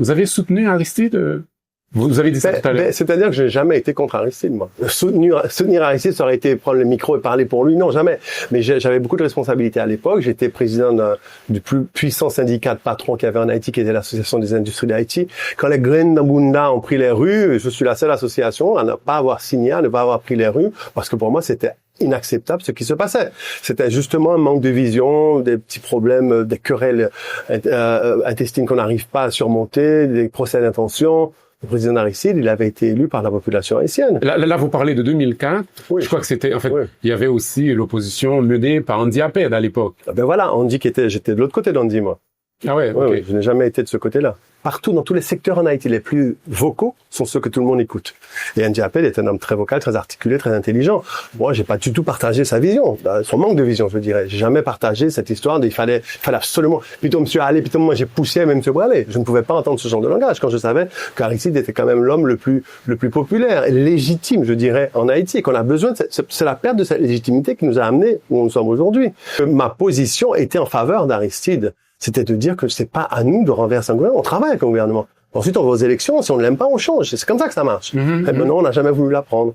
Vous avez soutenu Aristide? Vous avez dit ça tout à l'heure. C'est-à-dire que j'ai jamais été contre Aristide, moi. Soutenir Aristide, ça aurait été prendre le micro et parler pour lui. Non, jamais. Mais j'avais beaucoup de responsabilités à l'époque. J'étais président du plus puissant syndicat de patrons qu'il y avait en Haïti, qui était l'Association des industries d'Haïti. Quand les graines d'Ambunda ont pris les rues, je suis la seule association à ne pas avoir signé, à ne pas avoir pris les rues, parce que pour moi, c'était inacceptable ce qui se passait. C'était justement un manque de vision, des petits problèmes, des querelles intestines qu'on n'arrive pas à surmonter, des procès d'intention. Le président Aristide, il avait été élu par la population haïtienne. Là, vous parlez de 2004. Oui. Je crois que c'était, en fait, il y avait aussi l'opposition menée par Andy Apped à l'époque. Ben voilà, Andy j'étais de l'autre côté d'Andy, moi. Ah ouais, ok. Oui, je n'ai jamais été de ce côté-là. Partout, dans tous les secteurs en Haïti, les plus vocaux sont ceux que tout le monde écoute. Et Andy Apped est un homme très vocal, très articulé, très intelligent. Moi, j'ai pas du tout partagé sa vision, son manque de vision, je dirais. J'ai jamais partagé cette histoire il fallait absolument, plutôt monsieur aller, plutôt moi j'ai poussé même monsieur Bralé. Je ne pouvais pas entendre ce genre de langage quand je savais qu'Aristide était quand même l'homme le plus populaire et légitime, je dirais, en Haïti, et qu'on a besoin c'est la perte de cette légitimité qui nous a amenés où nous sommes aujourd'hui. Ma position était en faveur d'Aristide. C'était de dire que c'est pas à nous de renverser un gouvernement. On travaille avec un gouvernement. Ensuite, on va aux élections. Si on ne l'aime pas, on change. C'est comme ça que ça marche. Et maintenant, on n'a jamais voulu l'apprendre.